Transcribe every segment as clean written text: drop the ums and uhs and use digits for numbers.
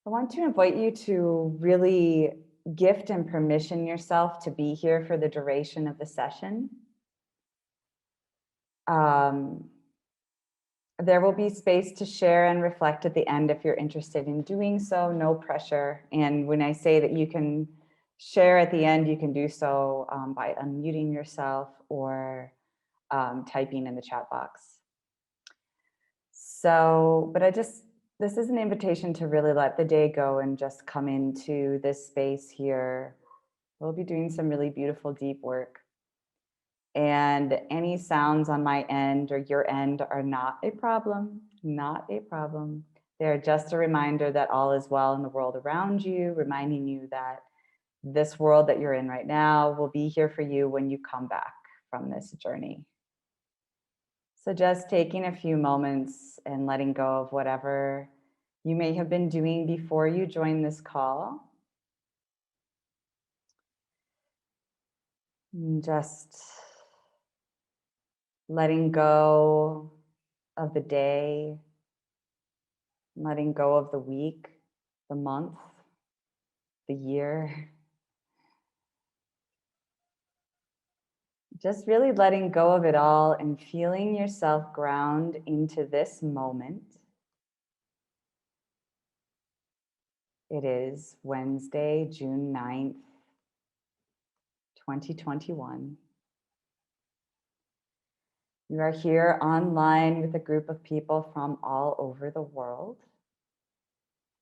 I want to invite you to really gift and permission yourself to be here for the duration of the session. There will be space to share and reflect at the end if you're interested in doing so, no pressure. And when I say that you can share at the end, you can do so by unmuting yourself or typing in the chat box. So, but this is an invitation to really let the day go and just come into this space here. We'll be doing some really beautiful deep work. And any sounds on my end or your end are not a problem, not a problem. They're just a reminder that all is well in the world around you, reminding you that this world that you're in right now will be here for you when you come back from this journey. So just taking a few moments and letting go of whatever you may have been doing before you join this call. And just letting go of the day, letting go of the week, the month, the year. Just really letting go of it all and feeling yourself ground into this moment. It is Wednesday, June 9th, 2021. You are here online with a group of people from all over the world.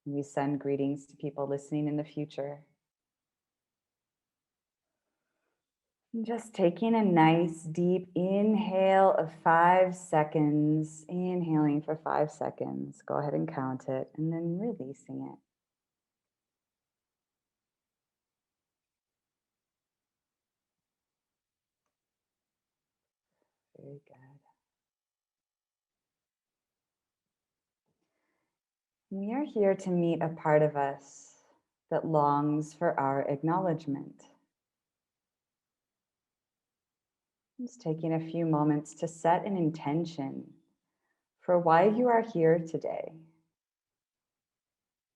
We send greetings to people listening in the future. And just taking a nice deep inhale of 5 seconds, inhaling for 5 seconds. Go ahead and count it and then releasing it. Very good. We are here to meet a part of us that longs for our acknowledgement. Just taking a few moments to set an intention for why you are here today.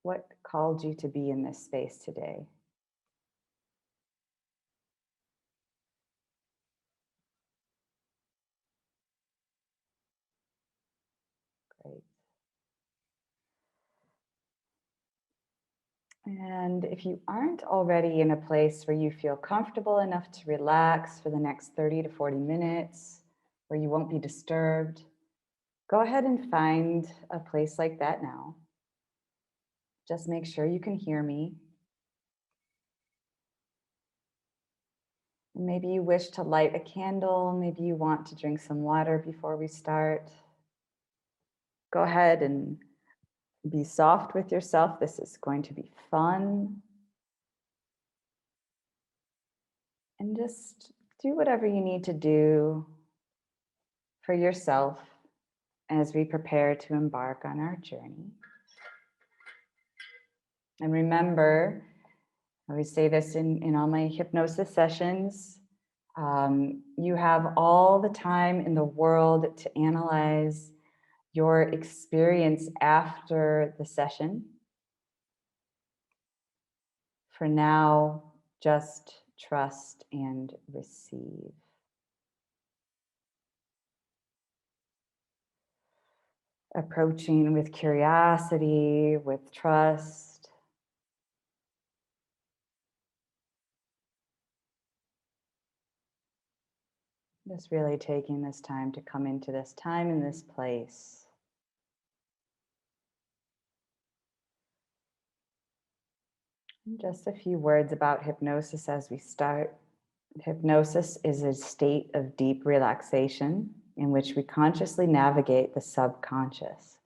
What called you to be in this space today? Great. And if you aren't already in a place where you feel comfortable enough to relax for the next 30 to 40 minutes, where you won't be disturbed, go ahead and find a place like that now. Just make sure you can hear me. And maybe you wish to light a candle. Maybe you want to drink some water before we start. Go ahead and be soft with yourself. This is going to be fun. And just do whatever you need to do for yourself as we prepare to embark on our journey. And remember, I always say this in all my hypnosis sessions, you have all the time in the world to analyze your experience after the session. For now, just trust and receive. Approaching with curiosity, with trust. Just really taking this time to come into this time in this place. And just a few words about hypnosis as we start. Hypnosis is a state of deep relaxation in which we consciously navigate the subconscious.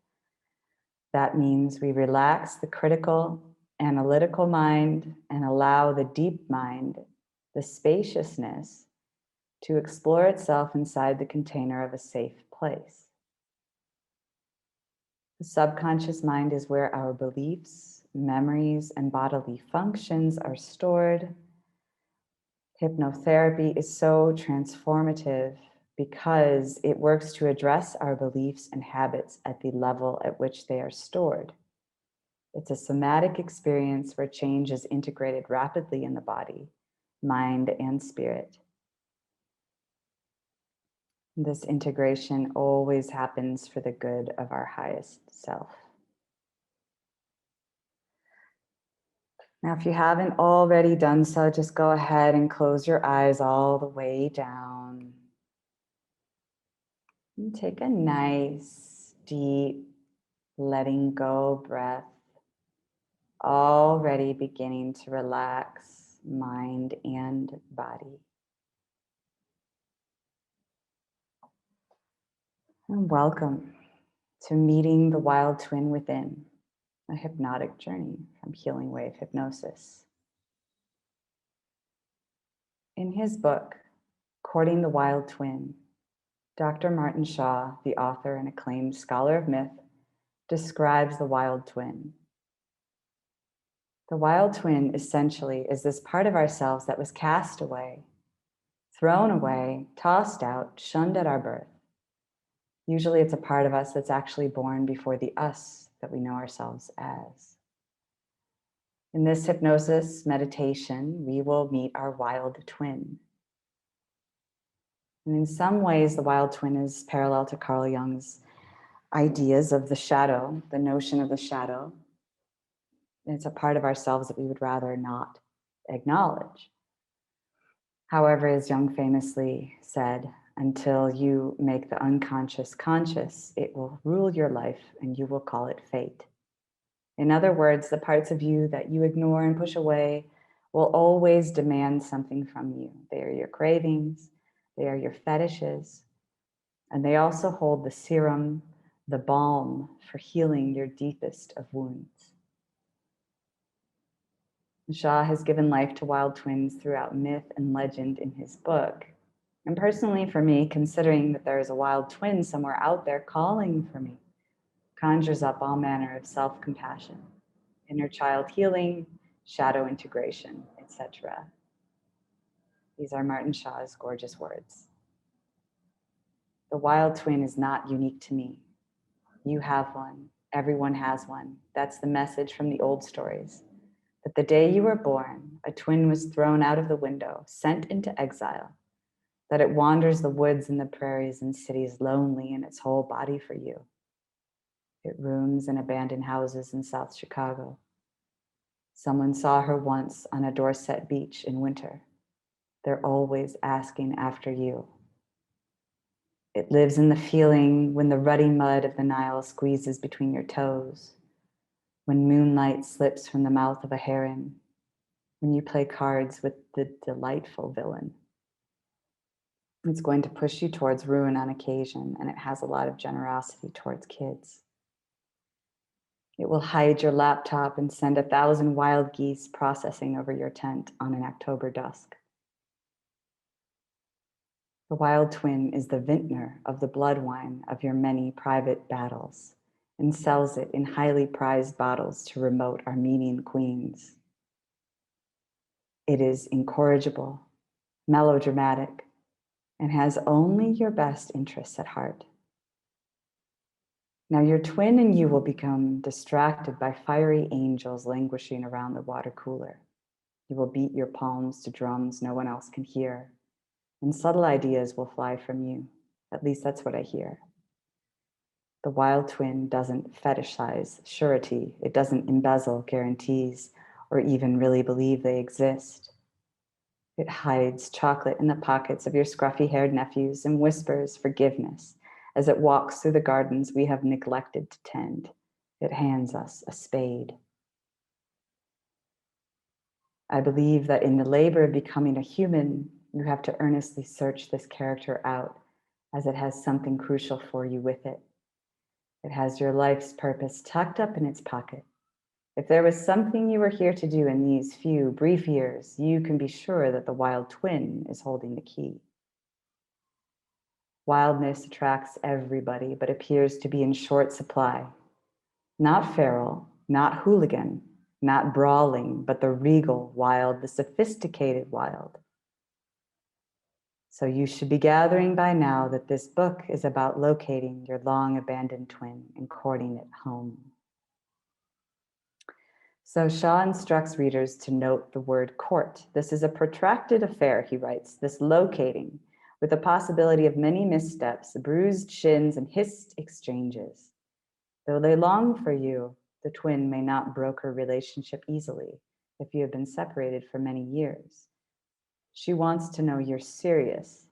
That means we relax the critical, analytical mind and allow the deep mind, the spaciousness, to explore itself inside the container of a safe place. The subconscious mind is where our beliefs, memories, and bodily functions are stored. Hypnotherapy is so transformative because it works to address our beliefs and habits at the level at which they are stored. It's a somatic experience where change is integrated rapidly in the body, mind, and spirit. This integration always happens for the good of our highest self. Now, if you haven't already done so, just go ahead and close your eyes all the way down. And take a nice, deep, letting go breath, already beginning to relax mind and body. And welcome to meeting the wild twin within, a hypnotic journey from Healing Wave Hypnosis. In his book, Courting the Wild Twin, Dr. Martin Shaw, the author and acclaimed scholar of myth, describes the wild twin. The wild twin essentially is this part of ourselves that was cast away, thrown away, tossed out, shunned at our birth. Usually it's a part of us that's actually born before the us that we know ourselves as. In this hypnosis meditation, we will meet our wild twin. And in some ways, the wild twin is parallel to Carl Jung's ideas of the shadow, the notion of the shadow. It's a part of ourselves that we would rather not acknowledge. However, as Jung famously said, until you make the unconscious conscious, it will rule your life and you will call it fate. In other words, the parts of you that you ignore and push away will always demand something from you. They are your cravings, they are your fetishes, and they also hold the serum, the balm for healing your deepest of wounds. Shaw has given life to wild twins throughout myth and legend in his book. And personally for me, considering that there is a wild twin somewhere out there calling for me, conjures up all manner of self-compassion, inner child healing, shadow integration, etc. These are Martin Shaw's gorgeous words. The wild twin is not unique to me. You have one. Everyone has one. That's the message from the old stories. That the day you were born, a twin was thrown out of the window, sent into exile, that it wanders the woods and the prairies and cities lonely in its whole body for you. It rooms in abandoned houses in South Chicago. Someone saw her once on a Dorset beach in winter. They're always asking after you. It lives in the feeling when the ruddy mud of the Nile squeezes between your toes, when moonlight slips from the mouth of a heron, when you play cards with the delightful villain. It's going to push you towards ruin on occasion, and it has a lot of generosity towards kids. It will hide your laptop and send 1,000 wild geese processing over your tent on an October dusk. The wild twin is the vintner of the blood wine of your many private battles and sells it in highly prized bottles to remote Armenian queens. It is incorrigible, melodramatic, and has only your best interests at heart. Now your twin and you will become distracted by fiery angels languishing around the water cooler. You will beat your palms to drums no one else can hear, and subtle ideas will fly from you. At least that's what I hear. The wild twin doesn't fetishize surety. It doesn't embezzle guarantees or even really believe they exist. It hides chocolate in the pockets of your scruffy-haired nephews and whispers forgiveness as it walks through the gardens we have neglected to tend. It hands us a spade. I believe that in the labor of becoming a human, you have to earnestly search this character out, as it has something crucial for you with it. It has your life's purpose tucked up in its pocket. If there was something you were here to do in these few brief years, you can be sure that the wild twin is holding the key. Wildness attracts everybody, but appears to be in short supply. Not feral, not hooligan, not brawling, but the regal wild, the sophisticated wild. So you should be gathering by now that this book is about locating your long abandoned twin and courting it home. So Shaw instructs readers to note the word court. This is a protracted affair, he writes, this locating, with the possibility of many missteps, bruised shins, and hissed exchanges. Though they long for you, the twin may not broker relationship easily if you have been separated for many years. She wants to know you're serious.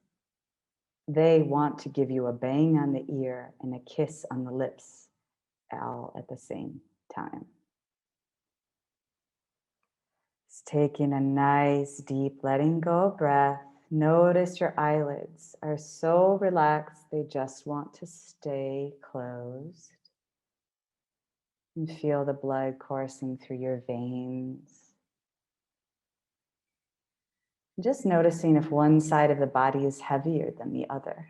They want to give you a bang on the ear and a kiss on the lips, all at the same time. Just taking a nice, deep, letting go breath. Notice your eyelids are so relaxed, they just want to stay closed. And feel the blood coursing through your veins. Just noticing if one side of the body is heavier than the other.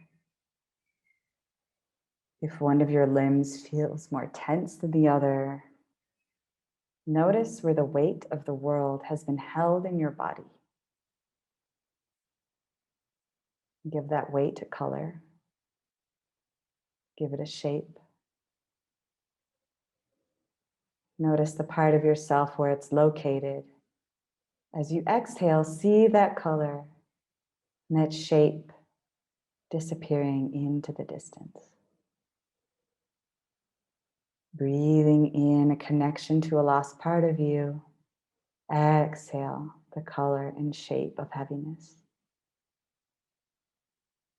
If one of your limbs feels more tense than the other. Notice where the weight of the world has been held in your body. Give that weight a color. Give it a shape. Notice the part of yourself where it's located. As you exhale, see that color and that shape disappearing into the distance. Breathing in a connection to a lost part of you. Exhale the color and shape of heaviness.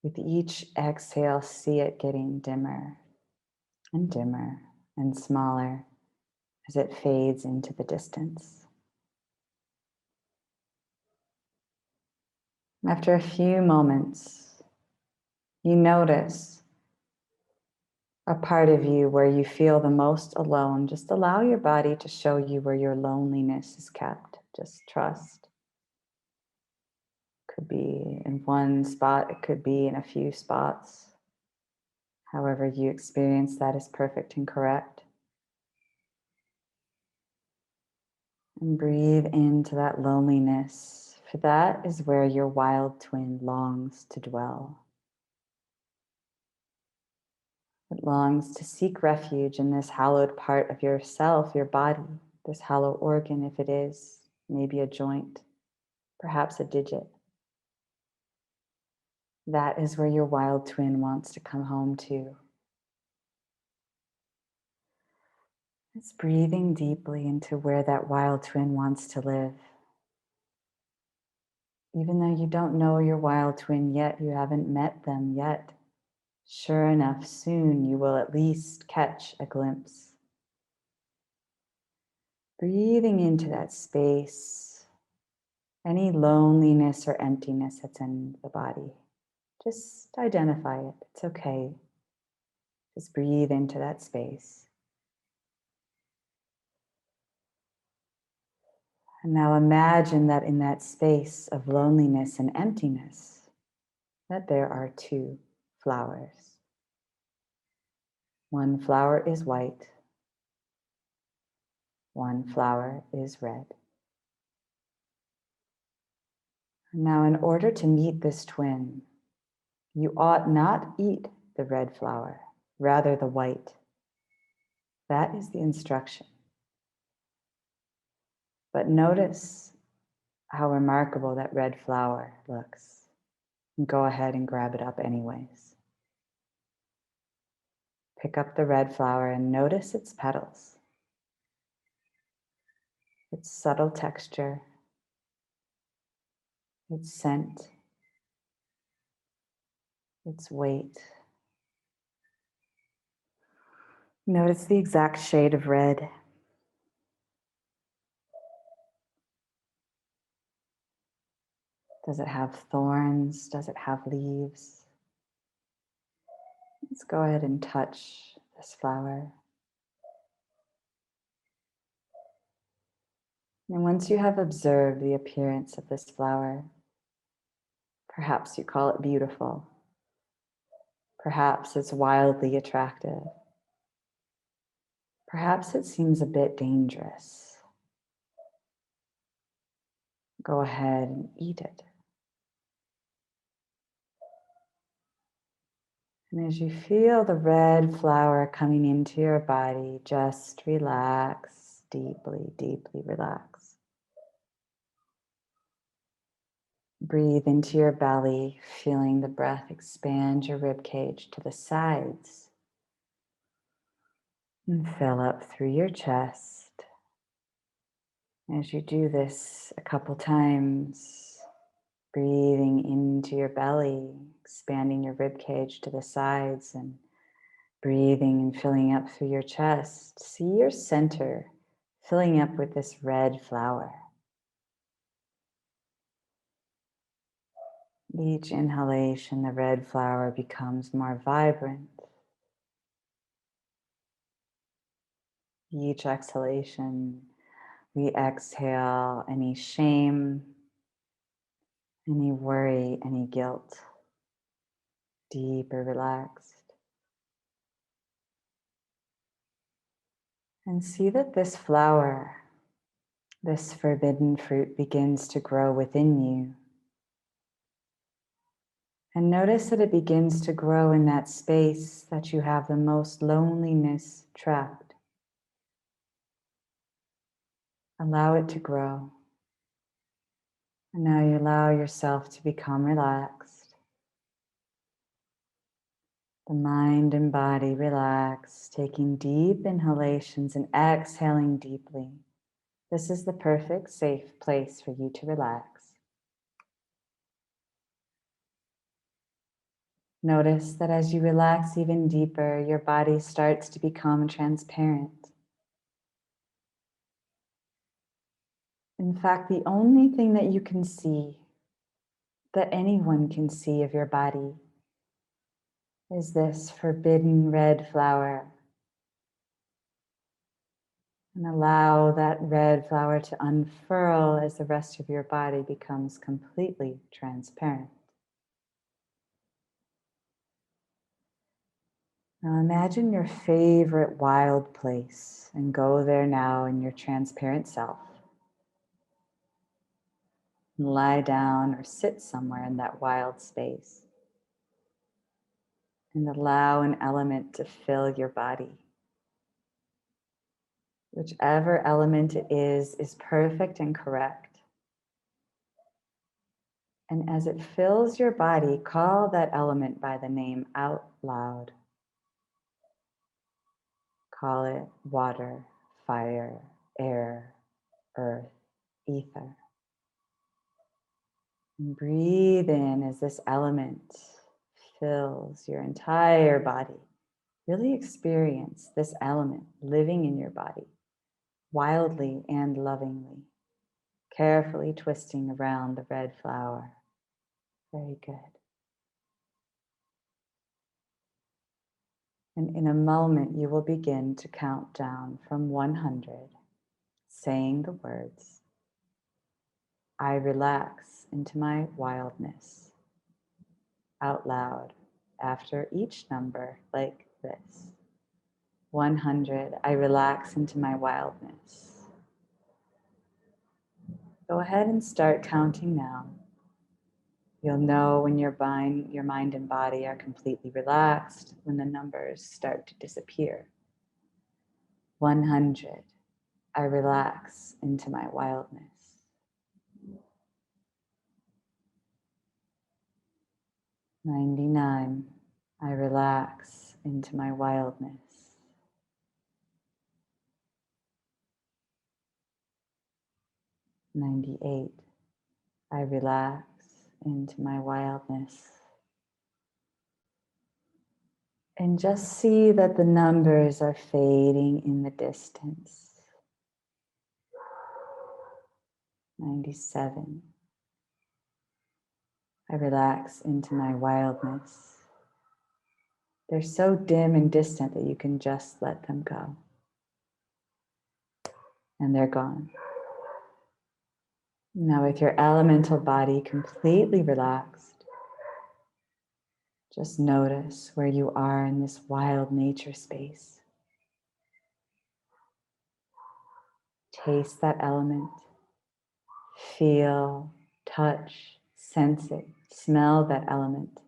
With each exhale, see it getting dimmer and dimmer and smaller as it fades into the distance. After a few moments, you notice a part of you where you feel the most alone. Just allow your body to show you where your loneliness is kept. Just trust. Could be in one spot, it could be in a few spots. However you experience that is perfect and correct. And breathe into that loneliness, for that is where your wild twin longs to dwell. It longs to seek refuge in this hallowed part of yourself, your body, this hollow organ, if it is, maybe a joint, perhaps a digit. That is where your wild twin wants to come home to. It's breathing deeply into where that wild twin wants to live. Even though you don't know your wild twin yet, you haven't met them yet. Sure enough, soon you will at least catch a glimpse. Breathing into that space, any loneliness or emptiness that's in the body, just identify it. It's okay. Just breathe into that space. And now imagine that in that space of loneliness and emptiness, that there are two flowers. One flower is white. One flower is red. Now, in order to meet this twin, you ought not eat the red flower, rather the white. That is the instruction. But notice how remarkable that red flower looks. And go ahead and grab it up anyways. Pick up the red flower and notice its petals, its subtle texture, its scent, its weight. Notice the exact shade of red. Does it have thorns? Does it have leaves? Let's go ahead and touch this flower. And once you have observed the appearance of this flower, perhaps you call it beautiful. Perhaps it's wildly attractive. Perhaps it seems a bit dangerous. Go ahead and eat it. And as you feel the red flower coming into your body, just relax. deeply, deeply relax. Breathe into your belly, feeling the breath expand your rib cage to the sides. And fill up through your chest. As you do this a couple times, breathing into your belly, expanding your rib cage to the sides, and breathing and filling up through your chest. See your center filling up with this red flower. Each inhalation, the red flower becomes more vibrant. Each exhalation, we exhale any shame, any worry, any guilt. Deeper, relaxed. And see that this flower, this forbidden fruit, begins to grow within you. And notice that it begins to grow in that space that you have the most loneliness trapped. Allow it to grow. And now you allow yourself to become relaxed. The mind and body relax, taking deep inhalations and exhaling deeply. This is the perfect, safe place for you to relax. Notice that as you relax even deeper, your body starts to become transparent. In fact, the only thing that you can see, that anyone can see of your body, is this forbidden red flower. And allow that red flower to unfurl as the rest of your body becomes completely transparent. Now imagine your favorite wild place and go there now in your transparent self. Lie down or sit somewhere in that wild space. And allow an element to fill your body. Whichever element it is perfect and correct. And as it fills your body, call that element by the name out loud. Call it water, fire, air, earth, ether. And breathe in as this element fills your entire body. Really experience this element living in your body, wildly and lovingly, carefully twisting around the red flower. Very good. And in a moment, you will begin to count down from 100, saying the words, I relax into my wildness, out loud after each number like this. 100, I relax into my wildness. Go ahead and start counting now. You'll know when your mind and body are completely relaxed, when the numbers start to disappear. 100, I relax into my wildness. 99, I relax into my wildness. 98, I relax into my wildness. And just see that the numbers are fading in the distance. 97, I relax into my wildness. They're so dim and distant that you can just let them go. And they're gone. Now with your elemental body completely relaxed, just notice where you are in this wild nature space. Taste that element. Feel, touch, sense it, smell that element.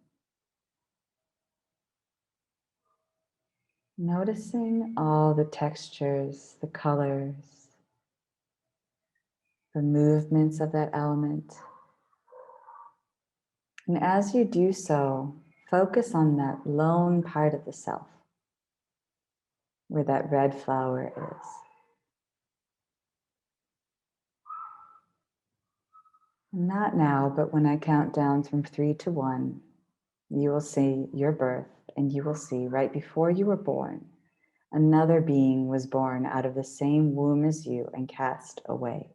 Noticing all the textures, the colors, the movements of that element. And as you do so, focus on that lone part of the self, where that red flower is. Not now, but when I count down from 3 to 1, you will see your birth, and you will see right before you were born, another being was born out of the same womb as you and cast away.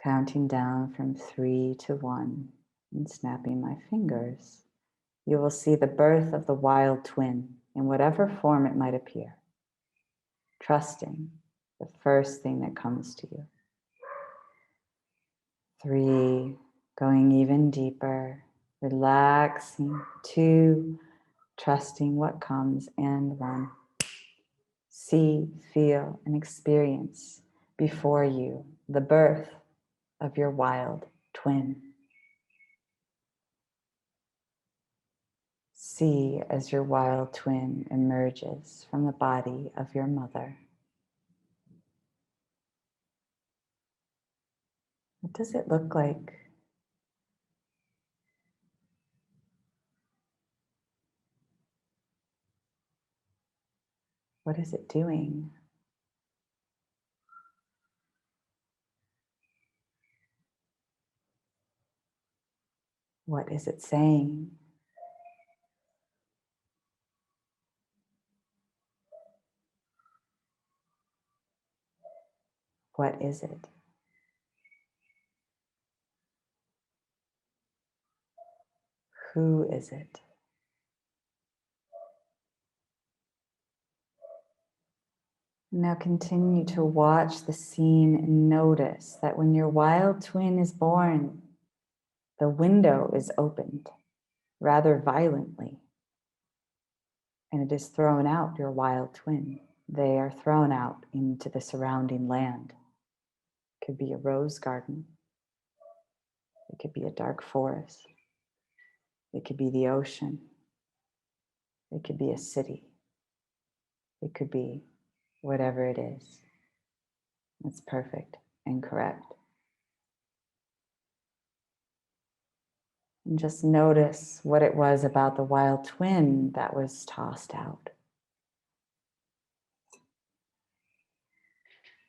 Counting down from 3 to 1 and snapping my fingers, you will see the birth of the wild twin in whatever form it might appear, trusting the first thing that comes to you. 3, going even deeper, relaxing. 2, trusting what comes, and 1. See, feel, and experience before you the birth of your wild twin. See as your wild twin emerges from the body of your mother. What does it look like? What is it doing? What is it saying? What is it? Who is it? Now continue to watch the scene and notice that when your wild twin is born, the window is opened rather violently, and it is thrown out your wild twin. They are thrown out into the surrounding land. It could be a rose garden. It could be a dark forest. It could be the ocean. It could be a city. It could be whatever it is. It's perfect and correct. And just notice what it was about the wild twin that was tossed out.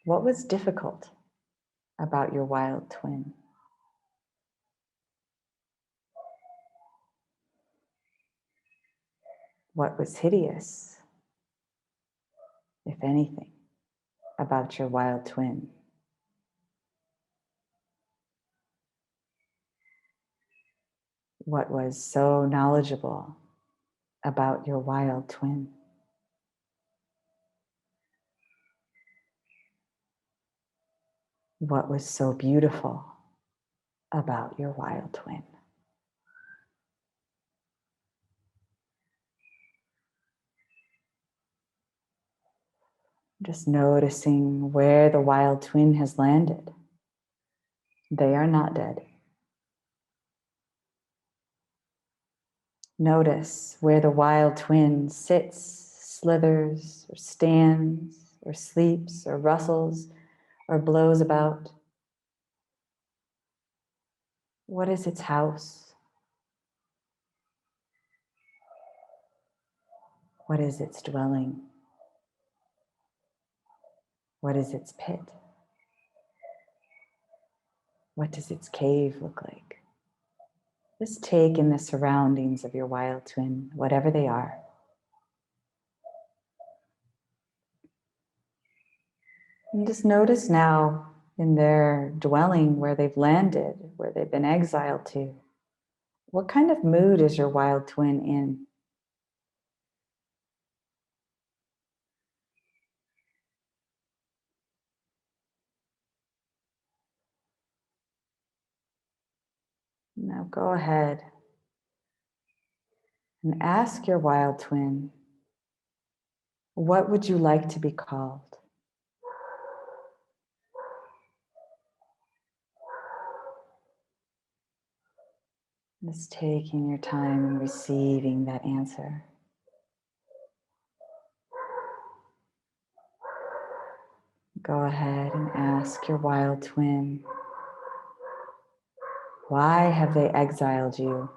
What was difficult about your wild twin? What was hideous, if anything, about your wild twin? What was so knowledgeable about your wild twin? What was so beautiful about your wild twin? Just noticing where the wild twin has landed. They are not dead. Notice where the wild twin sits, slithers, or stands, or sleeps, or rustles, or blows about. What is its house? What is its dwelling? What is its pit? What does its cave look like? Just take in the surroundings of your wild twin, whatever they are. And just notice now in their dwelling where they've landed, where they've been exiled to. What kind of mood is your wild twin in? Now go ahead and ask your wild twin, what would you like to be called? Just taking your time and receiving that answer. Go ahead and ask your wild twin, why have they exiled you?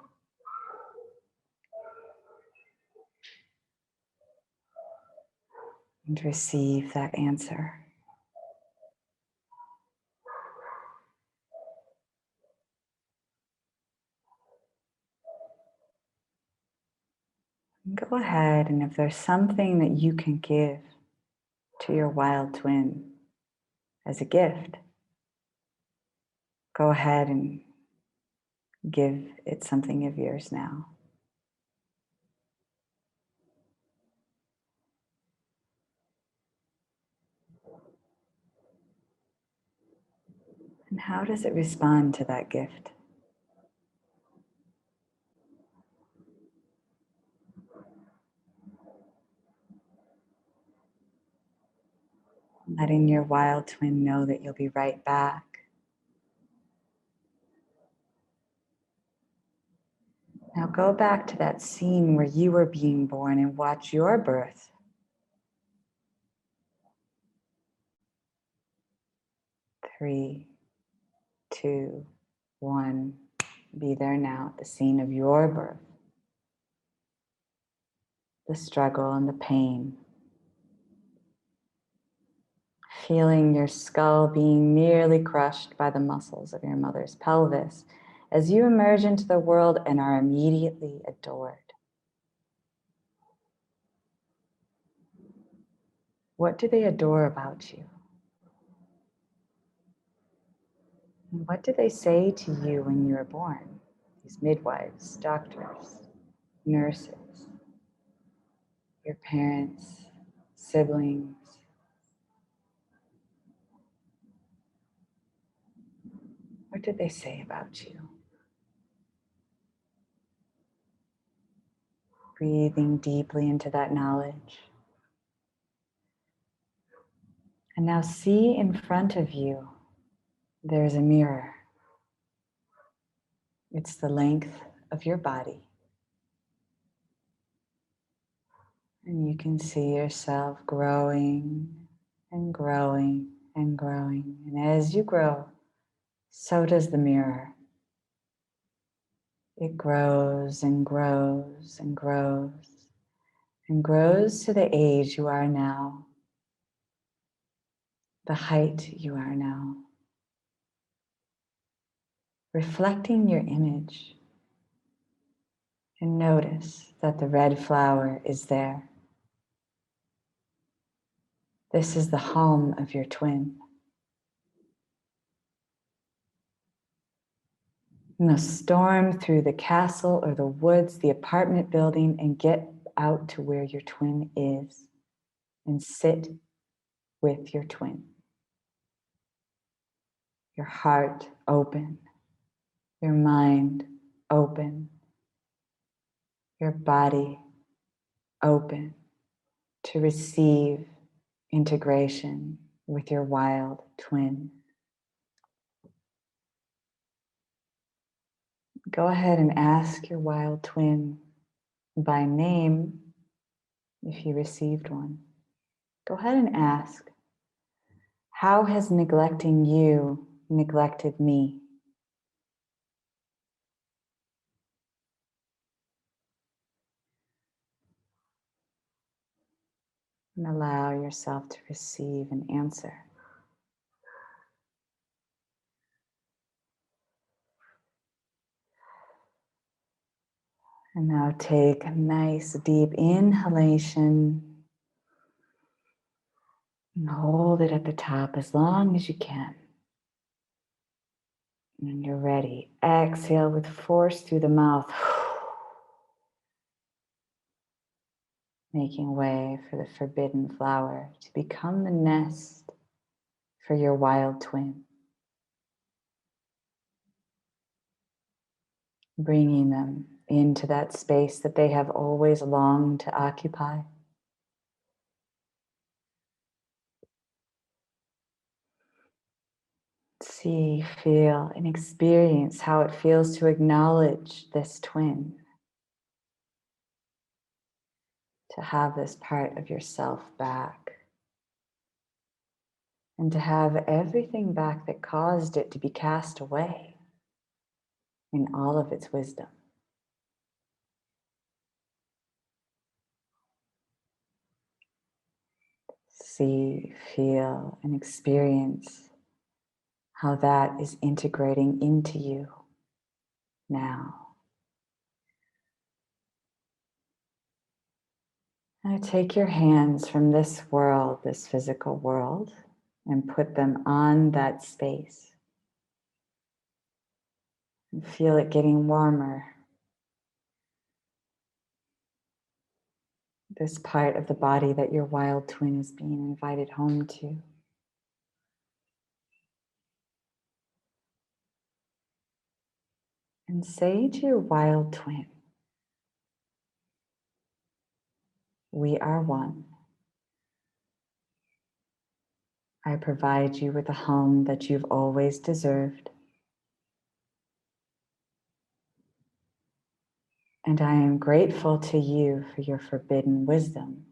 And receive that answer. Go ahead, and if there's something that you can give to your wild twin as a gift, go ahead and give it something of yours now. And how does it respond to that gift? Letting your wild twin know that you'll be right back. Now go back to that scene where you were being born and watch your birth. Three, two, one. Be there now at the scene of your birth. The struggle and the pain. Feeling your skull being nearly crushed by the muscles of your mother's pelvis as you emerge into the world and are immediately adored. What do they adore about you? And what did they say to you when you were born? These midwives, doctors, nurses, your parents, siblings. What did they say about you? Breathing deeply into that knowledge. And now see in front of you, there's a mirror. It's the length of your body. And you can see yourself growing and growing and growing. And as you grow, so does the mirror. It grows and grows and grows and grows to the age you are now, the height you are now, reflecting your image. And notice that the red flower is there. This is the home of your twin. Now storm through the castle or the woods, the apartment building, and get out to where your twin is and sit with your twin. Your heart open, your mind open, your body open to receive integration with your wild twin. Go ahead and ask your wild twin by name if you received one. Go ahead and ask, how has neglecting you neglected me? And allow yourself to receive an answer. And now take a nice deep inhalation and hold it at the top as long as you can. And when you're ready, exhale with force through the mouth, making way for the forbidden flower to become the nest for your wild twin. Bringing them into that space that they have always longed to occupy. See, feel, and experience how it feels to acknowledge this twin, to have this part of yourself back. and to have everything back that caused it to be cast away in all of its wisdom. See, feel, and experience how that is integrating into you now. Now take your hands from this world, this physical world, and put them on that space. And feel it getting warmer. This part of the body that your wild twin is being invited home to. And say to your wild twin, we are one. I provide you with a home that you've always deserved. And I am grateful to you for your forbidden wisdom,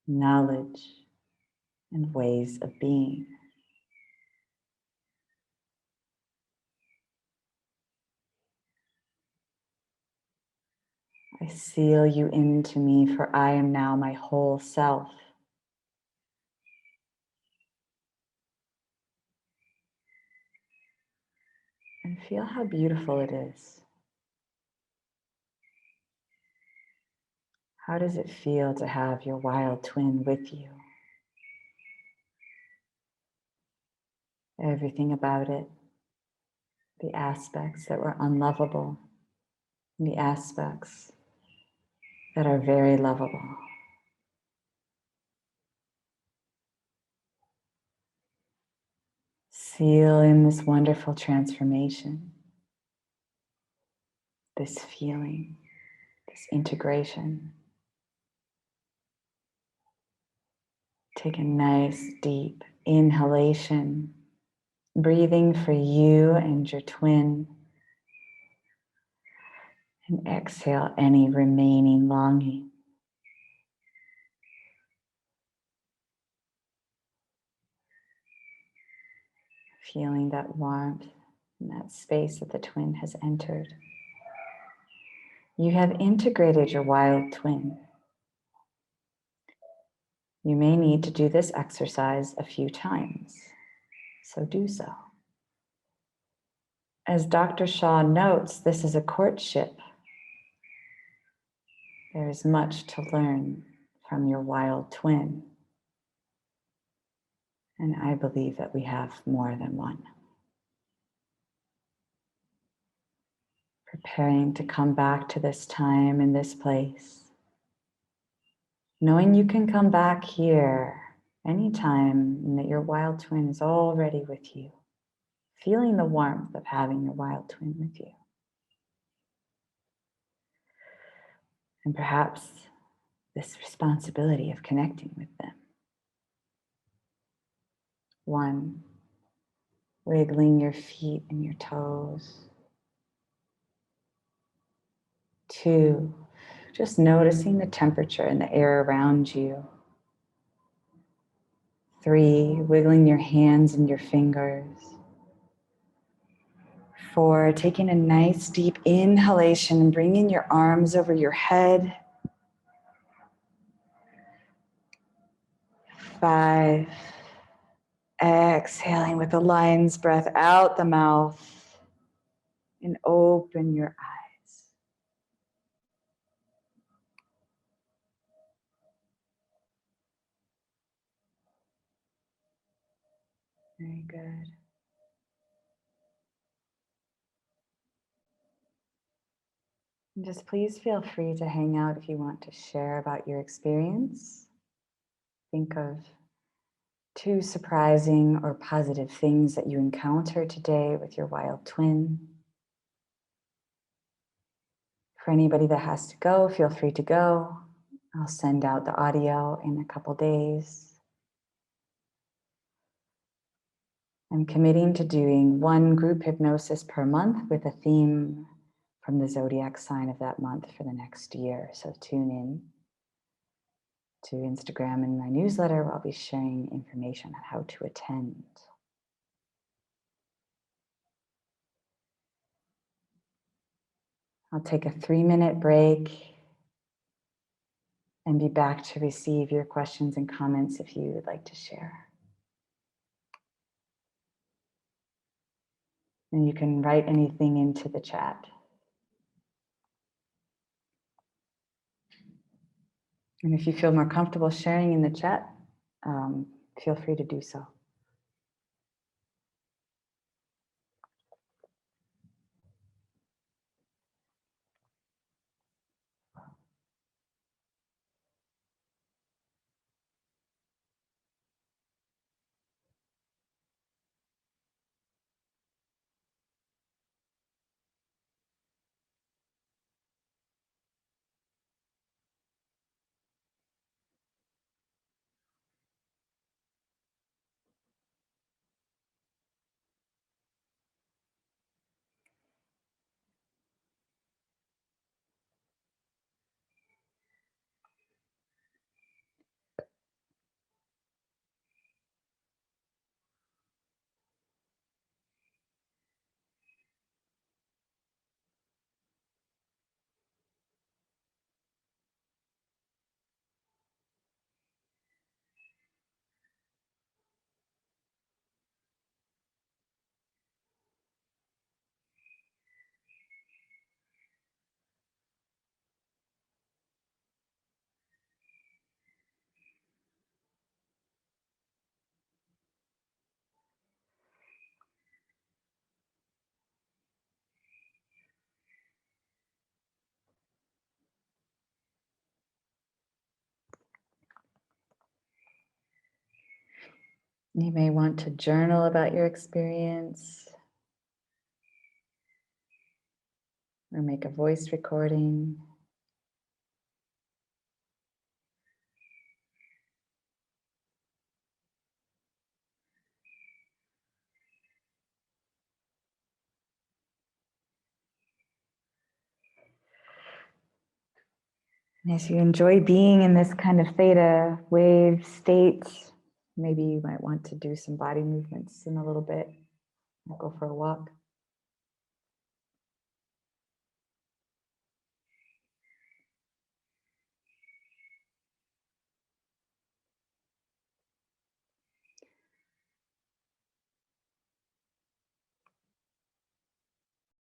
knowledge, and ways of being. I seal you into me, for I am now my whole self. And feel how beautiful it is. How does it feel to have your wild twin with you? Everything about it, the aspects that were unlovable, and the aspects that are very lovable. Seal in this wonderful transformation, this feeling, this integration. Take a nice deep inhalation, breathing for you and your twin. And exhale any remaining longing. Feeling that warmth and that space that the twin has entered. You have integrated your wild twin. You may need to do this exercise a few times, so do so. As Dr. Shaw notes, this is a courtship. There is much to learn from your wild twin. And I believe that we have more than one. Preparing to come back to this time and this place. Knowing you can come back here anytime and that your wild twin is already with you. Feeling the warmth of having your wild twin with you. And perhaps this responsibility of connecting with them. 1, wiggling your feet and your toes. 2, just noticing the temperature in the air around you. 3, wiggling your hands and your fingers. 4, taking a nice deep inhalation and bringing your arms over your head. 5, exhaling with the lion's breath out the mouth and open your eyes. Very good. And just please feel free to hang out if you want to share about your experience. Think of 2 surprising or positive things that you encountered today with your wild twin. For anybody that has to go, feel free to go. I'll send out the audio in a couple days. I'm committing to doing 1 group hypnosis per month with a theme from the Zodiac sign of that month for the next year. So tune in to Instagram and my newsletter, where I'll be sharing information on how to attend. I'll take a 3-minute break and be back to receive your questions and comments if you would like to share. And you can write anything into the chat. And if you feel more comfortable sharing in the chat, feel free to do so. You may want to journal about your experience or make a voice recording. And as you enjoy being in this kind of theta wave state, maybe you might want to do some body movements in a little bit. Go for a walk.